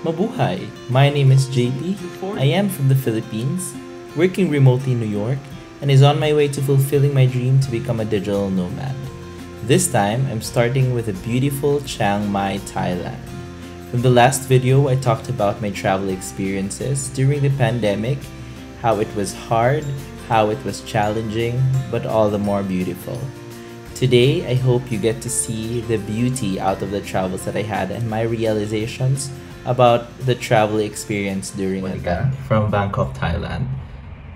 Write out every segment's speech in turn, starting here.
Mabuhay! My name is JP. I am from the Philippines, working remotely in New York, and is on my way to fulfilling my dream to become a digital nomad. This time, I'm starting with a beautiful Chiang Mai, Thailand. From the last video, I talked about my travel experiences during the pandemic, how it was hard, how it was challenging, but all the more beautiful. Today, I hope you get to see the beauty out of the travels that I had and my realizations about the travel experience during it. From Bangkok, Thailand.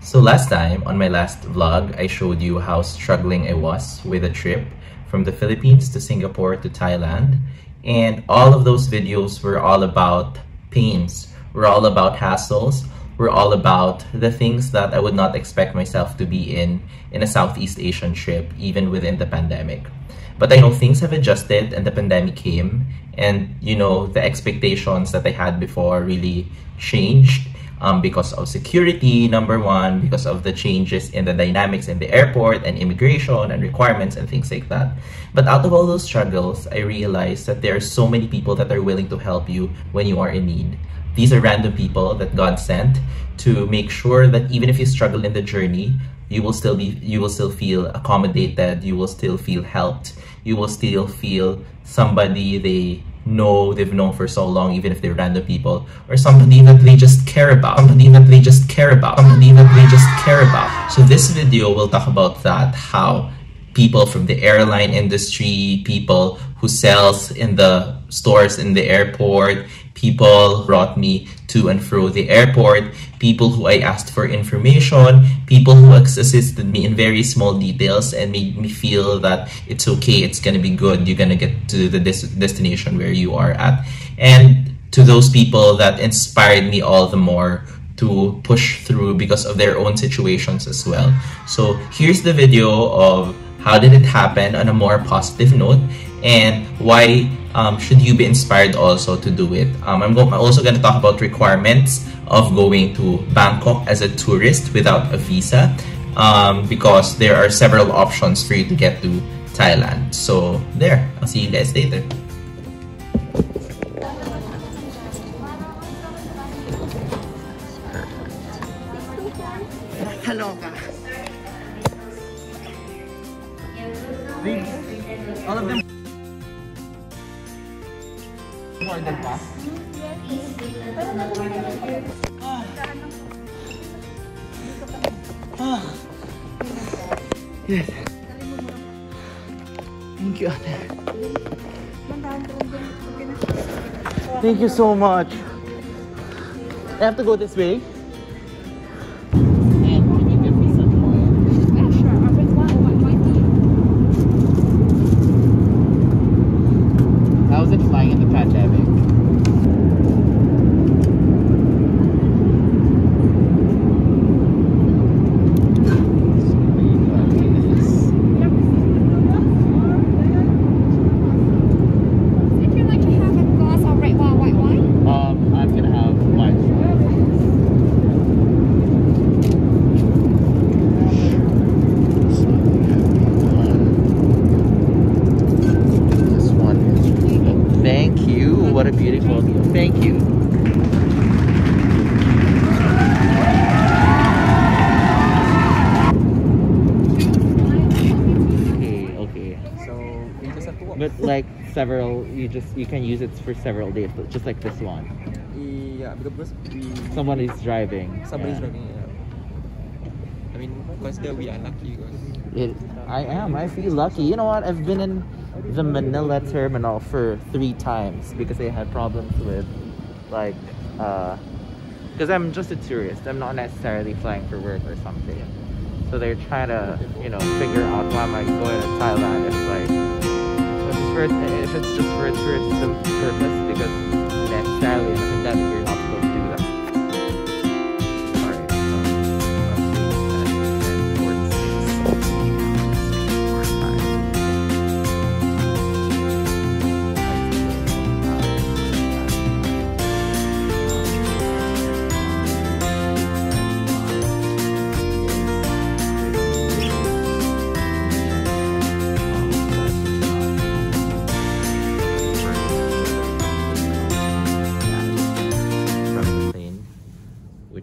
So last time, on my last vlog, I showed you how struggling I was with a trip from the Philippines to Singapore to Thailand. And all of those videos were all about pains, were all about hassles, were all about the things that I would not expect myself to be in a Southeast Asian trip, even within the pandemic. But I know things have adjusted and the pandemic came, and the expectations that I had before really changed because of security, number one, because of the changes in the dynamics in the airport and immigration and requirements and things like that. But out of all those struggles, I realized that there are so many people that are willing to help you when you are in need. These are random people that God sent to make sure that even if you struggle in the journey, you will still feel accommodated, you will still feel helped, you will still feel somebody they've known for so long, even if they're random people, or somebody that they just care about, So this video will talk about that, how people from the airline industry, people who sells in the stores in the airport, people brought me to and fro the airport, people who I asked for information, people who assisted me in very small details and made me feel that it's okay, it's gonna be good, you're gonna get to the destination where you are at. And to those people that inspired me all the more to push through because of their own situations as well. So here's the video of how did it happen on a more positive note, and why should you be inspired also to do it. I'm also going to talk about requirements of going to Bangkok as a tourist without a visa, because there are several options for you to get to Thailand. So there, I'll see you guys later. Hello. All of them more than that. Yes. Thank you. Thank you so much. I have to go this way. How's it flying in the pandemic? Would you like to have a glass of red wine, white wine? I'm gonna have white wine. This one is really good. Thank you. What a beautiful deal. Thank you. Okay. So you just have to walk. But like several, you can use it for several days, but just like this one. Yeah, because Someone is driving. somebody's Yeah. driving. Yeah. I mean, consider we are lucky because I feel lucky. You know what? I've been in the Manila terminal for 3 times because I had problems with, like, because I'm just a tourist. I'm not necessarily flying for work or something. So they're trying to, figure out why am I going to Thailand if it's just for a tourism purpose, because necessarily in the pandemic you're not supposed to do that. Alright,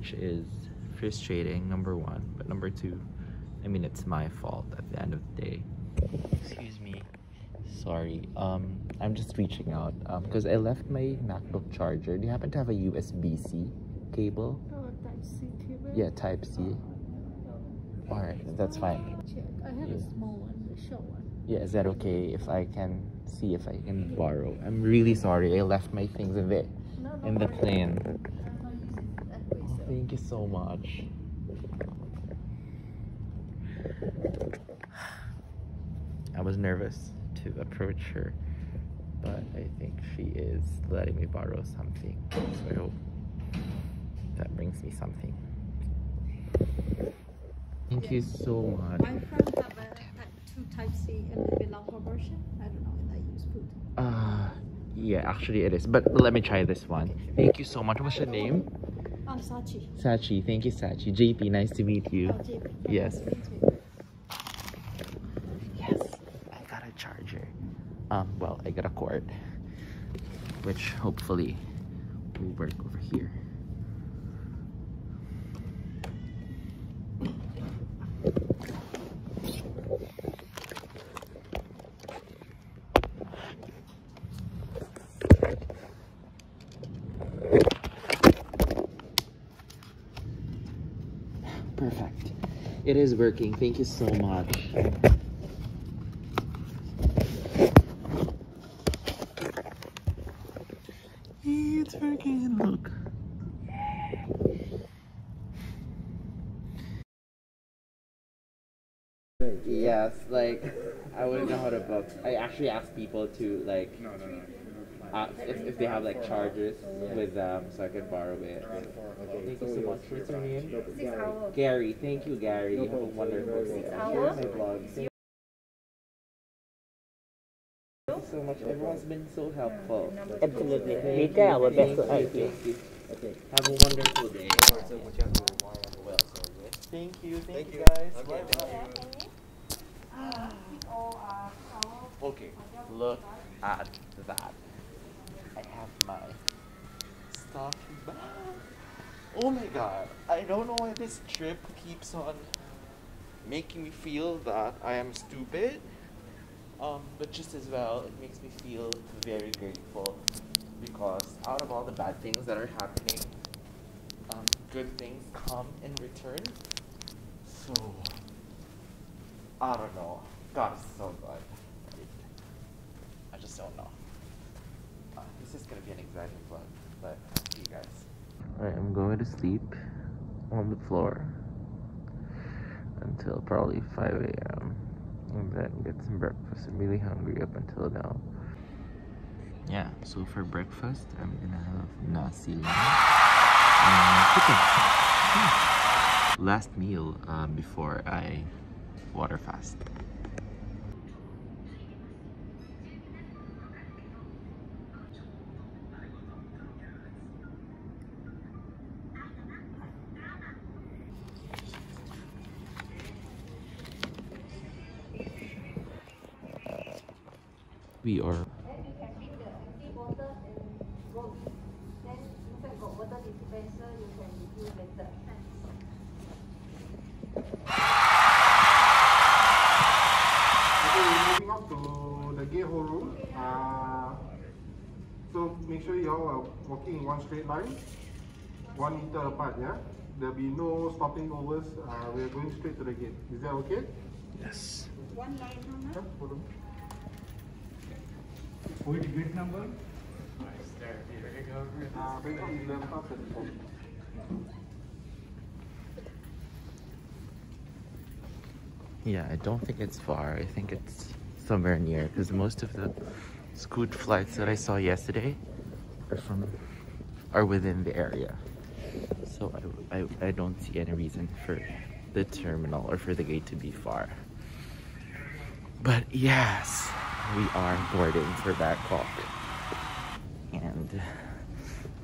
which is frustrating, number one. But number two, I mean, it's my fault at the end of the day. Excuse me. Sorry. I'm just reaching out because I left my MacBook charger. Do you happen to have a USB-C cable? Oh, type C cable? Yeah, type C. Alright, that's fine. Check. I have a small one, the short one. Yeah, is that okay if I can see if I can borrow? I'm really sorry. I left my things in the plane. Oh, thank you so much. I was nervous to approach her, but I think she is letting me borrow something. So I hope that brings me something. Thank you so much. My friend have a type C and maybe longer version. I don't know, and I use food. Yeah, actually it is. But let me try this one. Thank you so much. What's your name? Sachi. Sachi. Thank you, Sachi. JP, nice to meet you. Oh, JP. Yes. Nice to meet you. Yes, I got a charger. Well, I got a cord, which hopefully will work over here. Perfect. It is working. Thank you so much. It's working. Look. Yes, like I wouldn't know how to book. I actually asked people to like if they have like chargers with them so I could borrow it. Thank you so much. What's your name? 6 hours. Gary. Thank you, Gary. Have a wonderful day. Share my vlog. Thank you so much. Everyone's been so helpful. Absolutely. Thank We try our best to you. help you. Thank you. Okay. Have a wonderful day. Thank you. Thank you guys. Bye bye. Okay, look at that. I have my stuff back. Oh my god. I don't know why this trip keeps on making me feel that I am stupid. But just as well, it makes me feel very grateful because out of all the bad things that are happening, good things come in return. So, I don't know. God is so good. I just don't know. This is gonna be an exciting vlog, but I'll see you guys. Alright, I'm going to sleep on the floor until probably 5 a.m. and then get some breakfast. I'm really hungry up until now. Yeah, so for breakfast, I'm gonna have nasi lemak and chicken. Last meal before I water fast. We are. Then you can pick the empty bottle and go in. Then inside got water dispenser, you can refill later. Okay, we're moving up to the gate hold room. So make sure you all are walking in one straight line, 1 meter apart. Yeah, there'll be no stopping overs. We're going straight to the gate. Is that okay? Yes. One line, Yeah, hold on. What is the gate number? Bangkok 1134. Yeah, I don't think it's far. I think it's somewhere near because most of the Scoot flights that I saw yesterday are within the area. So I don't see any reason for the terminal or for the gate to be far. But yes, we are boarding for Bangkok. And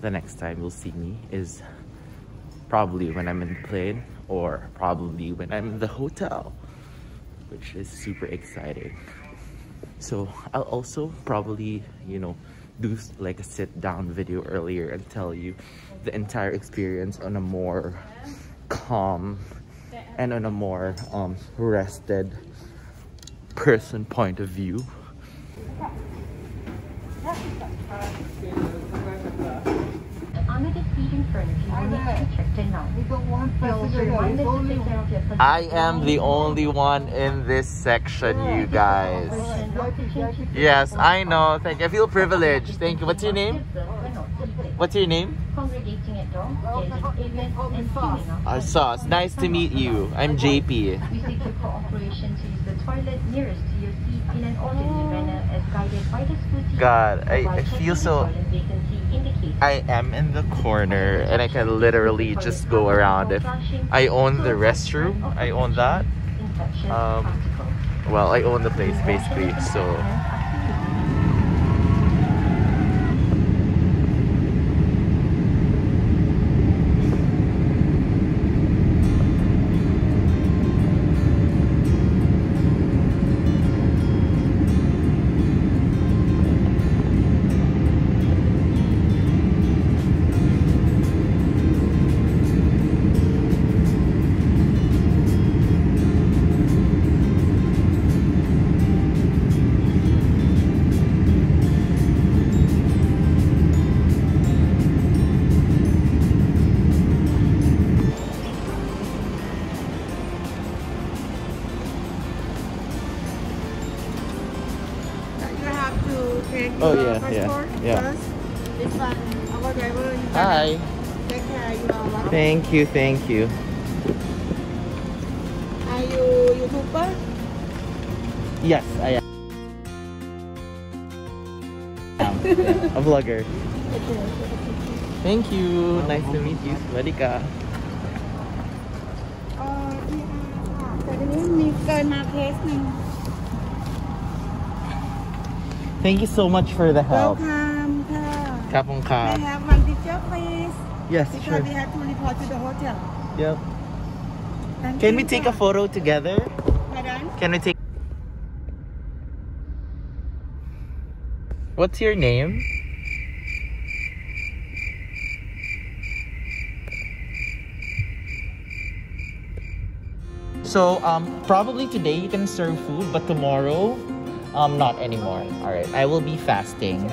the next time you'll see me is probably when I'm in the plane or probably when I'm in the hotel, which is super exciting. So I'll also probably, do like a sit-down video earlier and tell you the entire experience on a more calm and on a more rested person point of view. I am the only one in this section, you guys. Yes, I know. Thank you. I feel privileged. Thank you. What's your name? What's your name? Sauce. Nice to meet you. I'm JP. God, I feel so... I am in the corner and I can literally just go around. If I own the restroom, I own that. Well, I own the place basically, so... Oh yeah. This one, our driver. Hi. Take care, you are welcome. Thank you. Are you YouTuber? Yes, I am. A vlogger. Thank you. Nice to meet you. Swadika. แต่ทีนี้มีเกินมาเคสหนึ่ง Thank you so much for the help. Welcome ค่ะ Kapong ka. I have one picture please Yes, because sure. we have to report to the hotel. Yep. Thank Can you, we take a sir. photo together? Pardon? Can we take... What's your name? So, probably today you can serve food, but tomorrow, not anymore. Alright, I will be fasting.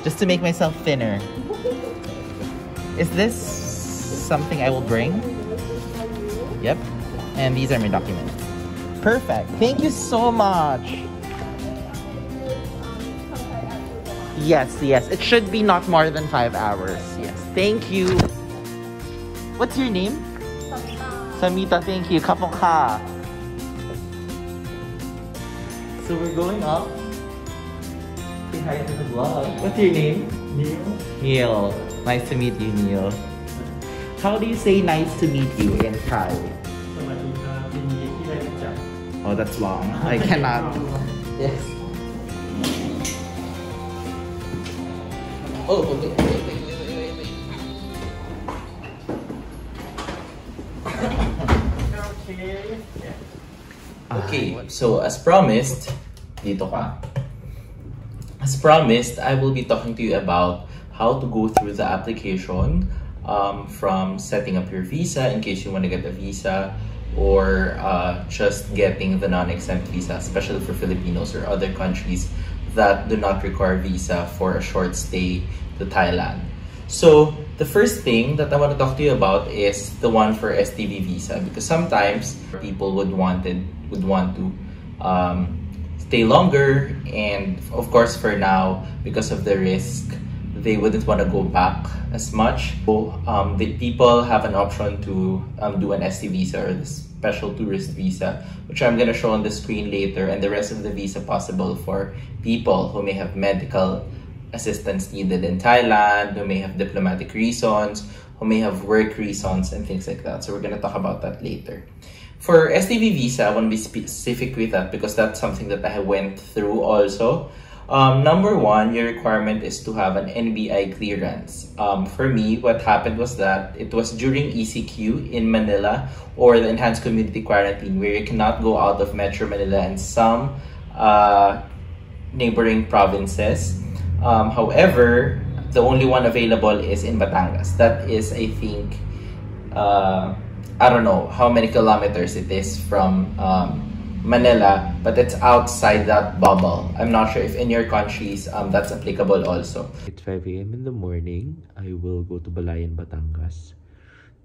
Just to make myself thinner. Is this something I will bring? Yep. And these are my documents. Perfect. Thank you so much. Yes. It should be not more than 5 hours. Yes. Thank you. What's your name? Samita, thank you. Kapong ka. So we're going up. Say hi to the vlog. What's your name? Neil. Neil. Nice to meet you, Neil. How do you say nice to meet you in Thai? Oh, that's long. I cannot. Yes. Oh, wait. Okay, so as promised, dito ka. As promised, I will be talking to you about how to go through the application from setting up your visa in case you want to get a visa, or just getting the non-exempt visa, especially for Filipinos or other countries that do not require visa for a short stay to Thailand. So the first thing that I want to talk to you about is the one for Sdv Visa, because sometimes people would want to stay longer, and of course for now, because of the risk, they wouldn't want to go back as much. So the people have an option to do an Sdv Visa, or the special tourist visa, which I'm going to show on the screen later, and the rest of the visa possible for people who may have medical assistance needed in Thailand, who may have diplomatic reasons, who may have work reasons, and things like that. So we're going to talk about that later. For Sdv Visa, I want to be specific with that because that's something that I went through also. Number one, your requirement is to have an NBI clearance. For me, what happened was that it was during ECQ in Manila, or the Enhanced Community Quarantine, where you cannot go out of Metro Manila and some neighboring provinces. However, the only one available is in Batangas. That is, I think, I don't know how many kilometers it is from Manila, but it's outside that bubble. I'm not sure if in your countries that's applicable also. It's 5 a.m. in the morning. I will go to Balayan, Batangas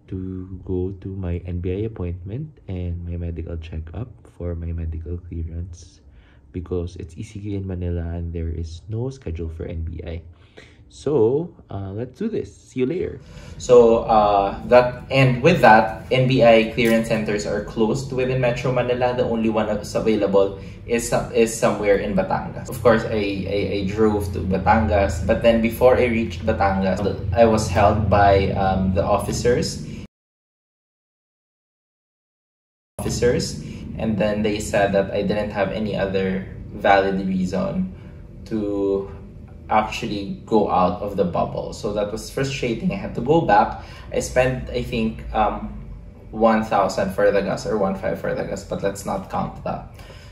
to go to my NBI appointment and my medical checkup for my medical clearance because it's ECQ in Manila and there is no schedule for NBI. So let's do this. See you later. So with that, NBI clearance centers are closed within Metro Manila. The only one that's available is somewhere in Batangas. Of course, I drove to Batangas, but then before I reached Batangas, I was held by the officers, and then they said that I didn't have any other valid reason to actually go out of the bubble. So that was frustrating. I had to go back. I spent, I think, 1,000 for the gas or 1,500 for the gas, but let's not count that.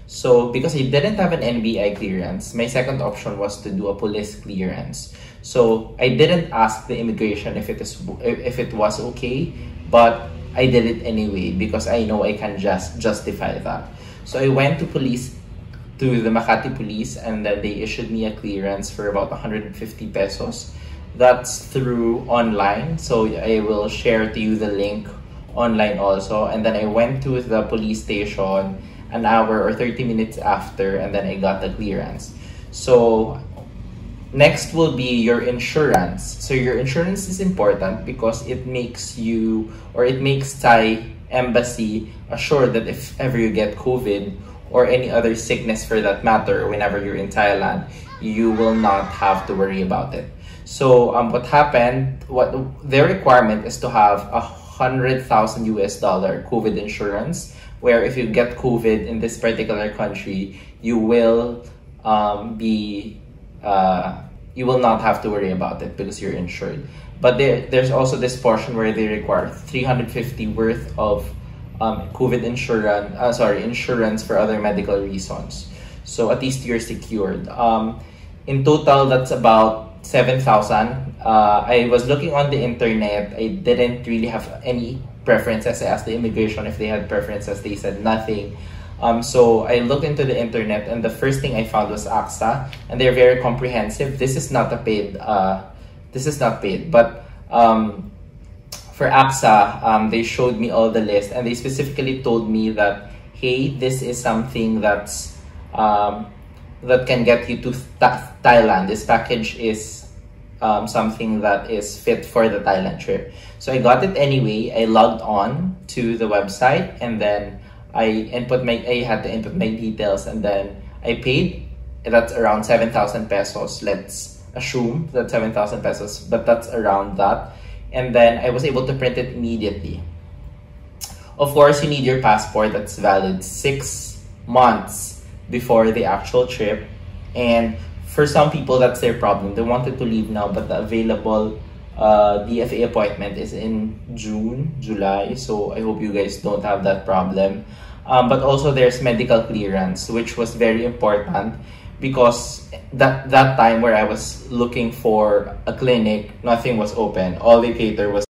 So because I didn't have an NBI clearance, my second option was to do a police clearance. So I didn't ask the immigration if it was okay, but I did it anyway because I know I can just justify that. So I went to the Makati police, and then they issued me a clearance for about 150 pesos. That's through online, so I will share to you the link online also. And then I went to the police station an hour or 30 minutes after, and then I got the clearance. So next will be your insurance. So your insurance is important because it makes Thai embassy assured that if ever you get COVID or any other sickness for that matter, whenever you're in Thailand, you will not have to worry about it. So what happened, their requirement is to have $100,000 COVID insurance, where if you get COVID in this particular country, you will you will not have to worry about it because you're insured. But there's also this portion where they require 350 worth of COVID insurance for other medical reasons. So at least you're secured. In total, that's about 7,000. I was looking on the internet. I didn't really have any preferences. I asked the immigration if they had preferences. They said nothing. So I looked into the internet, and the first thing I found was AXA, and they're very comprehensive. This is not paid, but for AXA, they showed me all the list, and they specifically told me that, hey, this is something that's that can get you to Thailand. This package is something that is fit for the Thailand trip. So I got it anyway. I logged on to the website, and then I had to input my details, and then I paid. That's around 7,000 pesos. Let's assume that 7,000 pesos, but that's around that. And then I was able to print it immediately. Of course, you need your passport that's valid 6 months before the actual trip. And for some people, that's their problem. They wanted to leave now, but the available DFA appointment is in July. So I hope you guys don't have that problem. But also there's medical clearance, which was very important because that time where I was looking for a clinic, nothing was open. All they catered was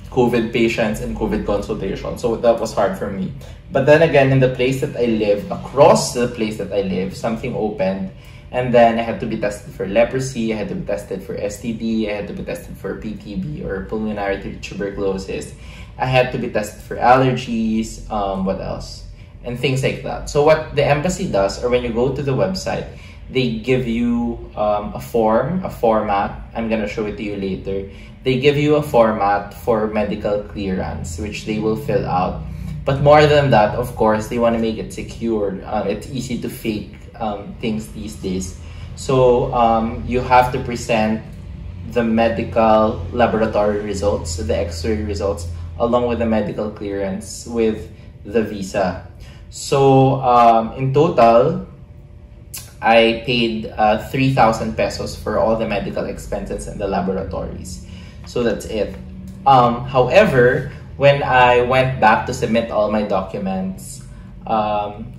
COVID patients and COVID consultations. So that was hard for me. But then again, in the place that I live, across the place that I live, something opened. And then I had to be tested for leprosy, I had to be tested for STD, I had to be tested for PTB or pulmonary tuberculosis. I had to be tested for allergies, what else? And things like that. So what the embassy does, or when you go to the website, they give you a format. I'm gonna show it to you later. They give you a format for medical clearance, which they will fill out. But more than that, of course, they want to make it secure. It's easy to fake things these days. So you have to present the medical laboratory results, the X-ray results, along with the medical clearance with the visa. So in total, I paid 3,000 pesos for all the medical expenses and the laboratories. So that's it. However, when I went back to submit all my documents,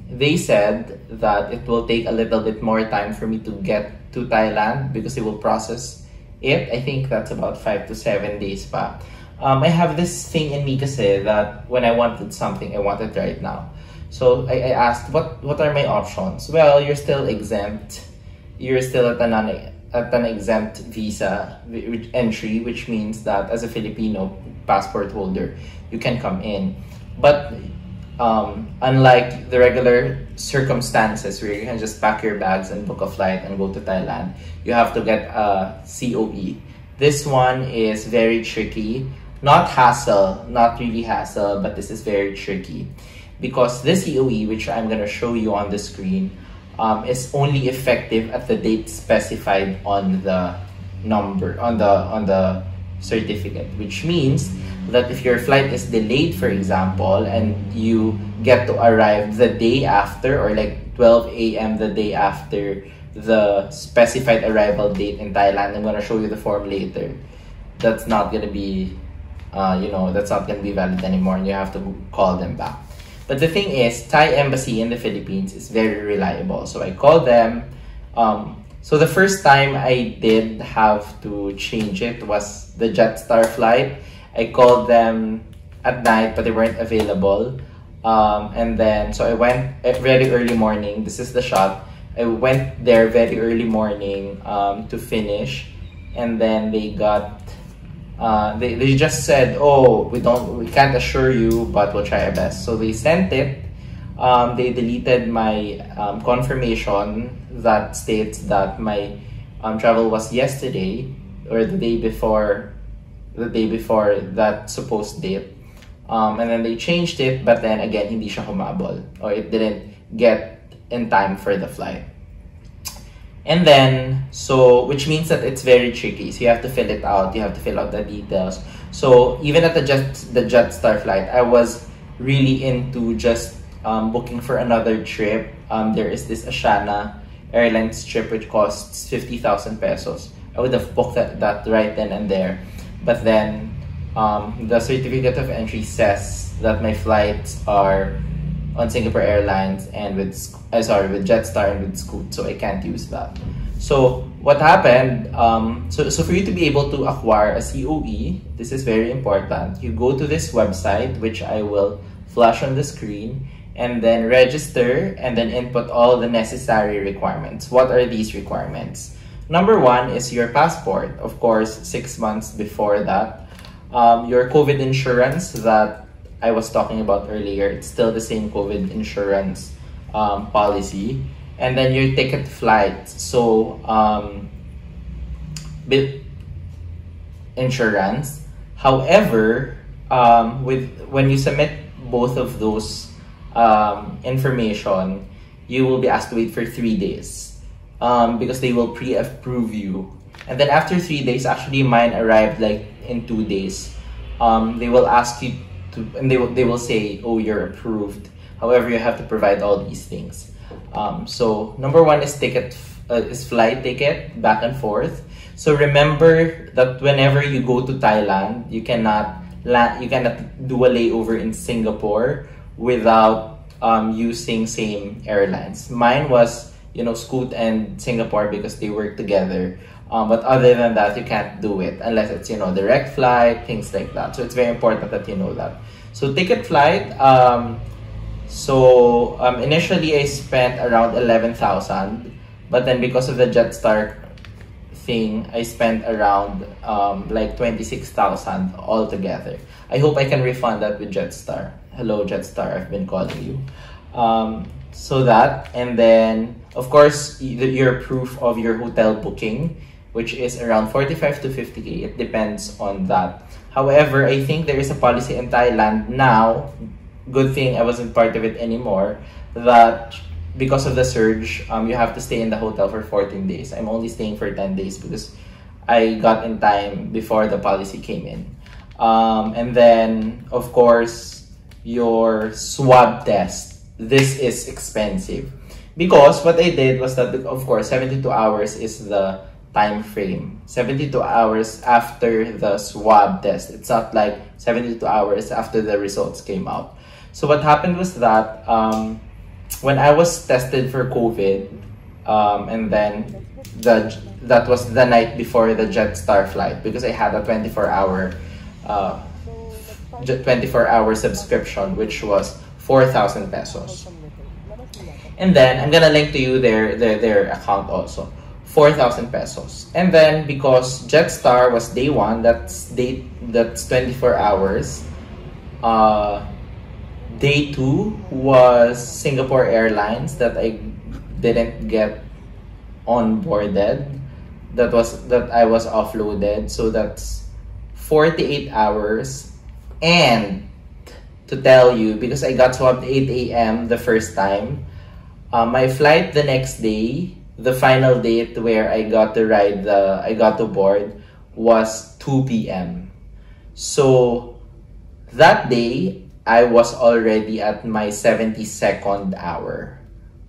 they said that it will take a little bit more time for me to get to Thailand because they will process it. I think that's about 5 to 7 days pa. I have this thing in me kasi that when I wanted something, I want it right now. So I asked, what are my options? Well, you're still exempt. You're still at an exempt visa entry, which means that as a Filipino passport holder, you can come in. But unlike the regular circumstances where you can just pack your bags and book a flight and go to Thailand, you have to get a COE. This one is very tricky. Not hassle, not really hassle, but this is very tricky. Because this COE, which I'm going to show you on the screen, is only effective at the date specified on the number, on the certificate, which means that if your flight is delayed, for example, and you get to arrive the day after, or like 12 a.m. the day after the specified arrival date in Thailand, I'm going to show you the form later, that's not going to be, that's not going to be valid anymore, and you have to call them back. But the thing is, Thai embassy in the Philippines is very reliable. So I called them. So the first time I did have to change it was the Jetstar flight. I called them at night, but they weren't available. And then, so I went at very early morning. This is the shot. I went there very early morning to finish. And then they got, they just said, oh, we can't assure you, but we'll try our best. So they sent it. They deleted my confirmation that states that my travel was yesterday or the day before that supposed date. And then they changed it, but then again, hindi siya humabol, or it didn't get in time for the flight. And then, which means that it's very tricky. So you have to fill it out. You have to fill out the details. So even at the Jetstar flight, I was really into just booking for another trip. There is this Ashana Airlines trip which costs 50,000 pesos. I would have booked that right then and there. But then the certificate of entry says that my flights are on Singapore Airlines and with Jetstar and with Scoot, so I can't use that. So what happened, so for you to be able to acquire a COE, this is very important. You go to this website, which I will flash on the screen, and then register and then input all the necessary requirements. What are these requirements? Number one is your passport, of course, 6 months before that. Your COVID insurance that I was talking about earlier, it's still the same COVID insurance policy. And then your ticket flight. So, insurance. However, when you submit both of those information, you will be asked to wait for 3 days because they will pre-approve you. And then after 3 days, actually mine arrived like in 2 days. They will ask you and they will say, oh, you're approved. However, you have to provide all these things. So number one is flight ticket back and forth. So remember that whenever you go to Thailand, you cannot do a layover in Singapore without using same airlines. Mine was Scoot and Singapore because they work together. But other than that, you can't do it unless it's direct flight, things like that. So it's very important that you know that. So ticket flight. Initially I spent around 11,000, but then because of the Jetstar thing, I spent around like 26,000 altogether. I hope I can refund that with Jetstar. Hello Jetstar, I've been calling you. So that, and then of course your proof of your hotel booking, which is around 45 to 50K. It depends on that. However, I think there is a policy in Thailand now, good thing I wasn't part of it anymore, that because of the surge, you have to stay in the hotel for 14 days. I'm only staying for 10 days because I got in time before the policy came in. And then, of course, your swab test. This is expensive. Because what I did was that, of course, 72 hours is the time frame. 72 hours after the swab test. It's not like 72 hours after the results came out. So what happened was that when I was tested for COVID, and then that was the night before the Jetstar flight, because I had a 24-hour 24-hour subscription, which was 4,000 pesos. And then I'm gonna link to you their account also. 4,000 pesos. And then because Jetstar was day 1, that's 24 hours. Day 2 was Singapore Airlines that I didn't get onboarded. That I was offloaded. So that's 48 hours. And to tell you, because I got swabbed 8 a.m. the first time, my flight the next day, the final date where I got to board was 2 p.m. So that day, I was already at my 72nd hour,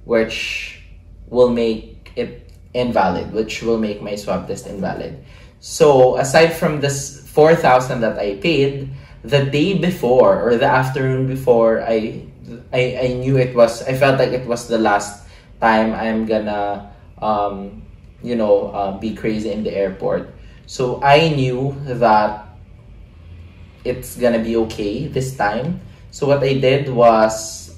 which will make it invalid, which will make my swab test invalid. So aside from this 4,000 that I paid, the day before or the afternoon before, I knew I felt like it was the last time I'm gonna be crazy in the airport. So I knew that it's gonna be okay this time. So what I did was